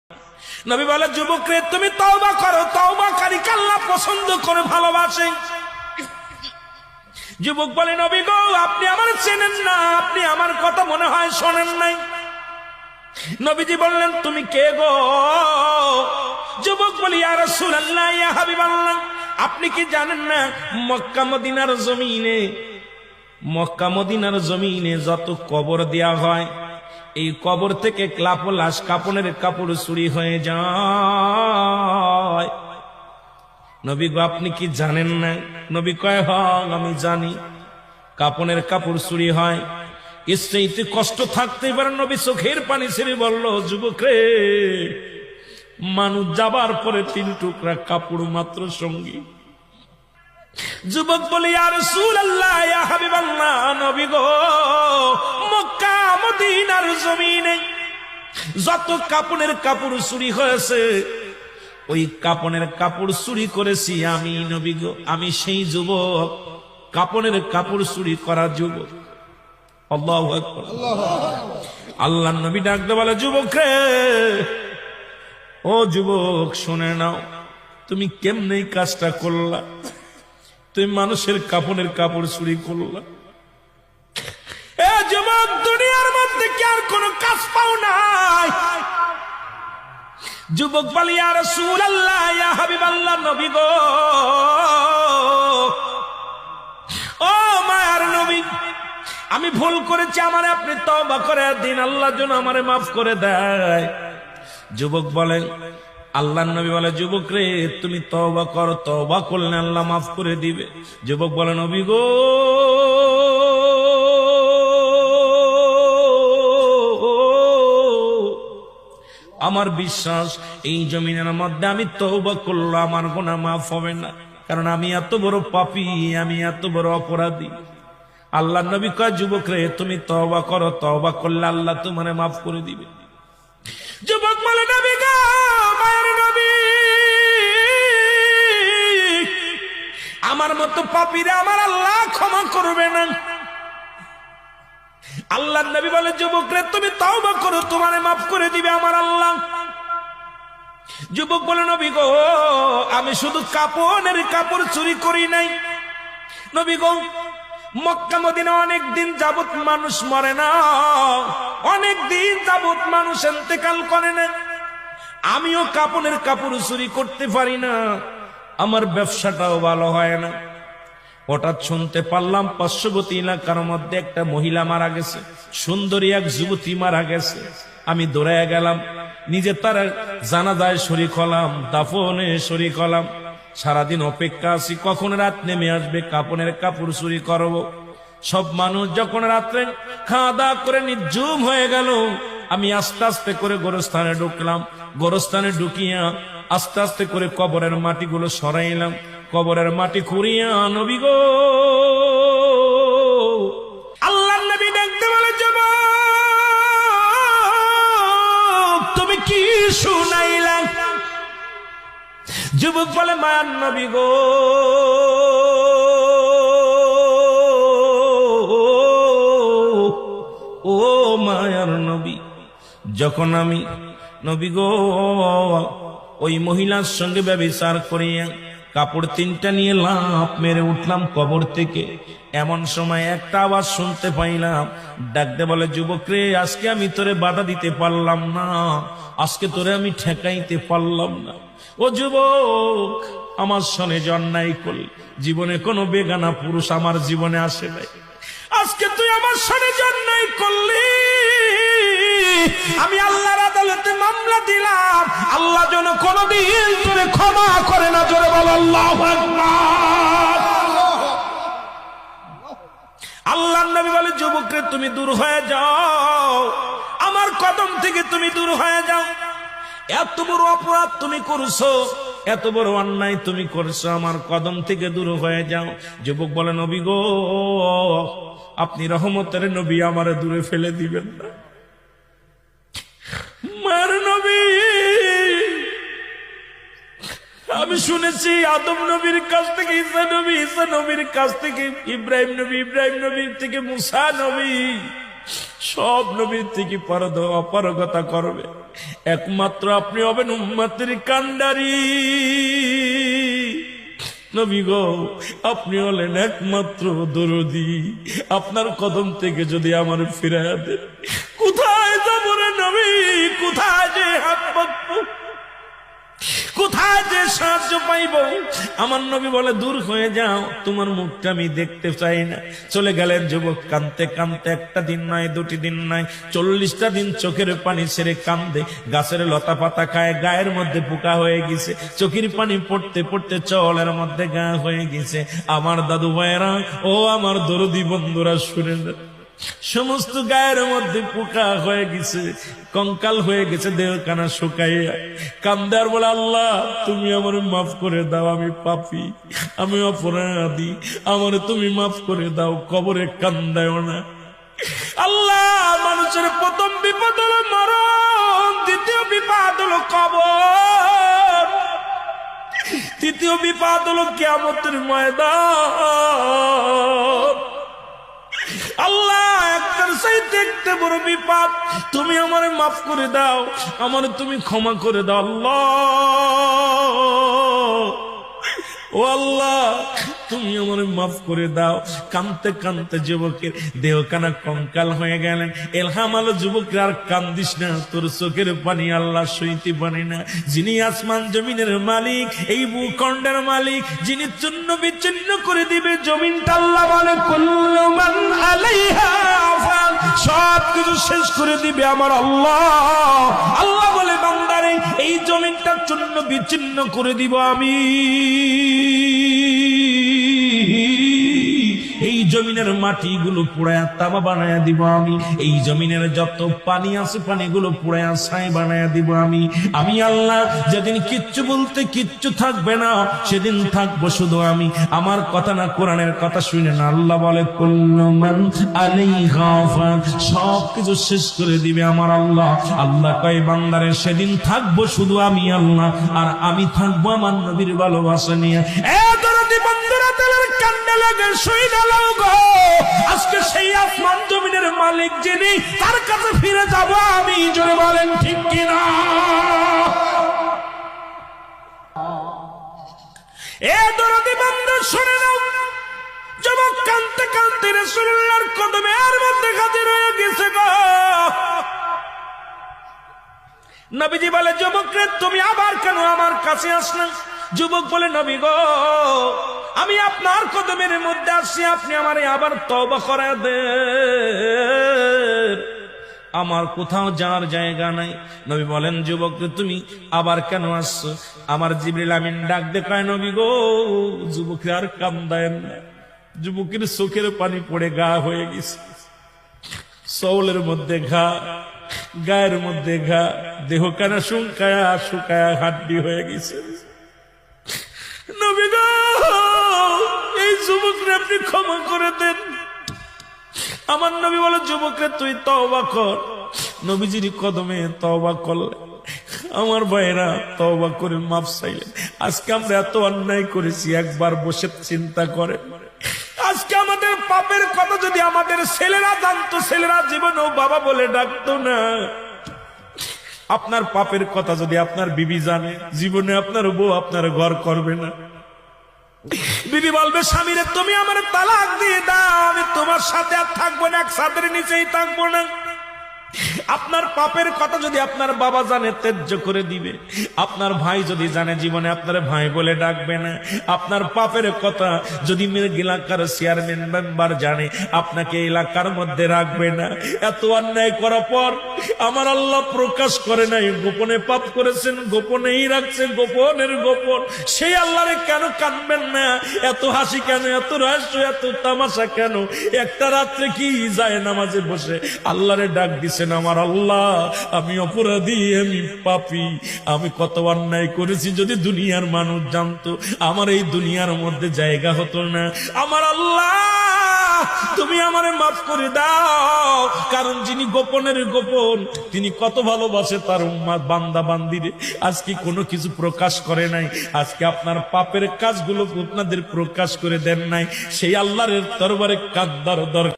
নবী বলে, যুবক রে তুমি তওবা করো, তওবাকারীকে আল্লাহ পছন্দ করে ভালোবাসে। যুবক বলে, নবী গো আপনি আমার চেনেন না, আপনি আমার কথা মনে হয় শোনেন নাই। নবীজি বললেন, তুমি কে গো? যুবক বলি, ইয়া রাসূলুল্লাহ, ইয়া হাবিবাল্লাহ, আপনি কি জানেন না মক্কা মদিনার জমিনে যত কবর দেয়া হয়, এই কবর থেকে লাশ কাপনের কাপড় চুরি হয়ে যায়। নবী গো আপনি কি জানেন না? নবী কয়, হ্যাঁ আমি জানি, কাপনের কাপড় চুরি হয়। স্ত্রীতে কষ্ট থাকতে পারে। নবী চোখের পানি ছেড়ে বলল, যুবক রে, মানুষ যাবার পরে 3 টুকরা কাপড় মাত্র সঙ্গী। যুবক বলি, ইয়া রাসূলুল্লাহ, ইয়া হাবিবাল্লাহ, নবী গো মক্কা মদিনার জমিনে যত কাপনের কাপড় চুরি হয়েছে, ওই কাপনের কাপড় চুরি করেছি আমি। নবী গো আমি সেই যুবক, কাপনের কাপড় চুরি করা যুবক। আল্লাহু আকবার। আল্লাহর নবী ডাকতে বলে, যুবক রে, ও যুবক শুনে নাও, তুমি কেমনে এই কাজটা করলা? তুমি মানুষের কাপনের কাপড় চুরি করলা। এ যুবক, দুনিয়ার মধ্যে কি আর কোনো কাজ পাও নাই? যুবক বলে, ইয়া রাসূলুল্লাহ, ইয়া হাবিবাল্লাহ, নবী গো, ও মায়ার নবী, আমি ভুল করেছি, আমারে আপনি তওবা করে দিন, আল্লাহ যেন আমারে মাফ করে দেয়। যুবক বলেন, আল্লাহর নবী বলে, যুবক রে তুমি তওবা করো, তওবা করলে আল্লাহ মাফ করে দিবে। যুবক বলে, নবী গো আমার বিশ্বাস এই জমিনের মধ্যে আমি তওবা করলে আমার গুনাহ মাফ হবে না, কারণ আমি এত বড় পাপী, আমি এত বড় অপরাধী। আল্লাহর নবী কয়, যুবক রে তুমি তওবা করো, তওবা করলে আল্লাহ তোমারে মাফ করে দিবে। যুবক বলে, নবী গো মায়ের নবী, আমার মতো পাপীরে আমার আল্লাহ ক্ষমা করবে না। আল্লাহর নবী বলে, যুবক রে তুমি তওবা করো, তোমারে মাফ করে দিবে আমার আল্লাহ। যুবক বলে, নবী গো আমি শুধু কাপনের কাপড় চুরি করি নাই। নবী গো মক্কা মদিনা অনেক দিন যাবত মানুষ মরে না, অনেক দিন যাবত মানুষ ইন্তেকাল করে না, আমিও কাপনের কাপড় চুরি করতে পারি না, আমার ব্যবসাটাও ভালো হয় না। হঠাৎ শুনতে পারলাম পার্শ্ববর্তী এলাকার মধ্যে একটা মহিলা মারা গেছে, সুন্দরী এক যুবতী মারা গেছে। আমি দৌড়াইয়া গেলাম, নিজে তার জানাজায় শরীক হলাম, দাফনে শরীক হলাম। সারাদিন অপেক্ষা আছি কখন রাত নেমে আসবে, কাপনের কাপড় চুরি করব। সব মানুষ যখন রাত্রে খাওয়া দাওয়া করে নির্জুম হয়ে গেল, আমি আস্তে আস্তে করে গোরস্থানে ঢুকলাম। গোরস্থানে ঢুকিয়া আস্তে আস্তে করে কবরের মাটিগুলো সরাইলাম। কবরের মাটি খুঁড়িয়া নবী গো আল্লাহর নবী দেখতে বলে, যুবক তুমি কি শুনাইলা? যুবক বলে, মায়ার নবী গো ও মায়ার নবী, যখন আমি নবী গো ওই মহিলার সঙ্গে ব্যভিচার করিয়া কাপড় 3টা নিয়ে লাফ মেরে উঠলাম কবর থেকে, এমন সময় একটা আওয়াজ শুনতে পাইলাম, ডাকতে বলে, যুবক রে আজকে আমি তোরে বাধা দিতে পারলাম না, আজকে তোরে আমি ঠেকাইতে পারলাম না। ও যুবক, আমার সনে অন্যায় করলি, জীবনে কোনো বেগানা পুরুষ আমার জীবনে আসে নাই, আজকে তুই আমার সনে অন্যায় করলি, আমি আল্লাহর আদালতে মামলা দিলাম, আল্লাহ যেন কোনদিন তোরে ক্ষমা করে না। জোরে বল আল্লাহু আকবার। আল্লাহর নবী বলে, যুবক রে তুমি দূর হয়ে যাও, আমার কদম থেকে তুমি দূর হয়ে যাও। এত বড় অপরাধ তুমি করছো, এত বড় অন্যায় তুমি করছো, আমার কদম থেকে দূর হয়ে যাও। যুবক বলে, নবী গো আপনি রহমতের নবী, আমারে দূরে ফেলে দিবেন না। মার নবী, আমি শুনেছি আদম নবীর কাছ থেকে ঈসা নবী, ঈসা নবীর কাছ থেকে ইব্রাহিম নবী, ইব্রাহিম নবীর থেকে মুসা নবী, সব নবীর থেকে অপারগতা করবে। একমাত্র আপনি হবেন উম্মতের কান্ডারি। নবী গো, আপনি হলেন একমাত্র দরদি। আপনার কদম থেকে যদি আমার ফিরাইয়া দেন, কোথায় যাব রে নবী? কোথায় যে হাত পাতবো? কোথায় যে সাহায্য পাইব? আমার নবী বলে, দূর হয়ে যাও, তোমার মুখটা আমি দেখতে চাই না। চলে গেলেন যুবক কানতে কানতে। একটা দিন নয়, দুটি দিন নয়, 40টা দিন চোখের পানি ছেড়ে কান্দে। গাছের লতা পাতা খায়, গায়ের মধ্যে পোকা হয়ে গেছে। চোখের পানি পড়তে পড়তে চলের মধ্যে গা হয়ে গেছে। আমার দাদু ভাইয়েরা, ও আমার দরদি বন্ধুরা, শুনে না, সমস্ত গায়ের মধ্যে পোকা হয়ে গেছে, কঙ্কাল হয়ে গেছে, দেহখানা শুকাইয়া কান্দে আর বলে, আল্লাহ তুমি আমার মাফ করে দাও, আমি পাপী, আমি অপরাধী, আমার তুমি মাফ করে দাও, কবরে কান্দায়ও না। আল্লাহ, মানুষের প্রথম বিপদ হলো মরণ, দ্বিতীয় বিপদ হলো কবর, তৃতীয় বিপদ হলো কিয়ামতের ময়দান। আল্লাহ, একটার চাইতে একটা বড় বিপদ। তুমি আমারে মাফ করে দাও, আমারে তুমি ক্ষমা করে দাও আল্লাহ। ও আল্লাহ, তুমি আমারে মাফ করে দাও। কানতে কানতে যুবকের দেহখানা কঙ্কাল হয়ে গেলেন। এলহাম আলো, যুবকের আর কান্দিস না, তোর চোখের পানি আল্লাহ সইতে পারে না। যিনি আসমান জমিনের মালিক, এই ভূখণ্ডের মালিক, যিনি চূর্ণ বিচ্ছিন্ন করে দিবে জমিনটা, আল্লাহ বলে, কুল্লু মান আলাইহা ফান, সব কিছু শেষ করে দিবে আমার আল্লাহ। আল্লাহ বলে, বান্দারে, এই জমিনটা চূর্ণ বিচ্ছিন্ন করে দিব আমি। এই জমিনের মাটিগুলো পুড়ায়া তামা বানায়া দিব আমি। এই জমিনের যত পানি আছে, পানিগুলো পুড়ায়া ছাই বানায়া দিব আমি। আমি আল্লাহ, যেদিন কিচ্ছু বলতে কিচ্ছু থাকবে না, সেদিন থাকবো শুধু আমি। আমার কথা না, কোরআনের কথা শুনে না। আল্লাহ বলে, কুল্লু মান আলাইহা ফান, সব কিছু শেষ করে দিবে আমার আল্লাহ। আল্লাহ কয়, বান্দারে, সেদিন থাকবো শুধু আমি আল্লাহ, আর আমি থাকবো আমার নবীর ভালোবাসা নিয়ে। বন্ধুরা, তেলের কান্না লাগে, শুইনা লাও গো, আজকে সেই আসমান জমিনের মালিক যিনি, তার কাছে ফিরে যাব আমি। জোরে বলেন ঠিক কিনা? এ দরদি বান্দা, শুনে নাও, যুবক কানতে কানতে রাসূলুল্লাহর কদমের মধ্যে হাজির হয়ে গেছে গো। নবীজি বলে, যুবক রে, তুমি আবার কেন আমার কাছে আসলে? যুবক বলে, নবী গো, আমি আপনার কদমের মধ্যে আসছি, আপনি আমারে আবার তওবা করে দেন, আমার কোথাও যাওয়ার জায়গা নাই। নবী বলেন, যুবক তুমি আবার কেন আসছো? আমার জিবরিল আমিন ডাক দেখায়, নবী গো, যুবকের আর কান্দায়েন না। যুবকের চোখের পানি পড়ে গা হয়ে গেছে, চৌলের মধ্যে ঘা, গায়ের মধ্যে ঘা, দেহখানা শুকায়া শুকায়া হাড্ডি হয়ে গেছে। নবী গো, এই যুবকরে আপনি ক্ষমা করে দেন। আমার নবী বলে, যুবকরে তুই তওবা কর। নবীজির কদমে তওবা করলেন। আমার ভাইরা তওবা করে মাফ চাইলেন। আজকে আমরা এত অন্যায় করেছি, একবার বসে চিন্তা করে, আজকে আমাদের পাপের কথা যদি আমাদের ছেলেরা জানতো, ছেলেরা জীবনেও বাবা বলে ডাকতো না। আপনার পাপের কথা যদি আপনার বিবি জানে, জীবনে আপনার বউ আপনার ঘর করবে না। বিবি বলবে, স্বামীরে তুমি আমার তালাক দিয়ে দাও, আমি তোমার সাথে আর থাকবো না, এক ছাদের নিচেই থাকবো না। আপনার পাপের কথা যদি আপনার বাবা জানে, ত্যায্য করে দিবে। আপনার ভাই যদি জানে, জীবনে আপনার ভাই বলে ডাকবে না। আপনার পাপের কথা যদি এলাকার চেয়ারম্যান মেম্বার জানে, আপনাকে এলাকার মধ্যে রাখবে না। এত অন্যায় করার পর আমার আল্লাহ প্রকাশ করে নাই, গোপনে পাপ করেছেন, গোপনেই রাখছেন, গোপনের গোপন। সেই আল্লাহরে কেন কানবেন না? এত হাসি কেন, এত রহস্য, এত তামাশা কেন? একটা রাত্রে কি যায় নামাজে বসে আল্লাহরে ডাক দিছেন, আমার আল্লাহ, আমি অপরাধী, আমি পাপী, আমি কত অন্যায় করেছি। যদি দুনিয়ার মানুষ জানতো, আমার এই দুনিয়ার মধ্যে জায়গা হতো না। আমার আল্লাহ, তুমি আমারে মাফ করে দাও। কারণ যিনি গোপনের গোপন, তিনি কত ভালোবাসে তার উম্মাত বান্দা বান্দিরে। আজকে কোনো কিছু প্রকাশ করে নাই, আজকে আপনার পাপের কাজগুলো আপনাদের প্রকাশ করে দেন নাই। সেই আল্লাহর দরবারে কাঁদার দরকার।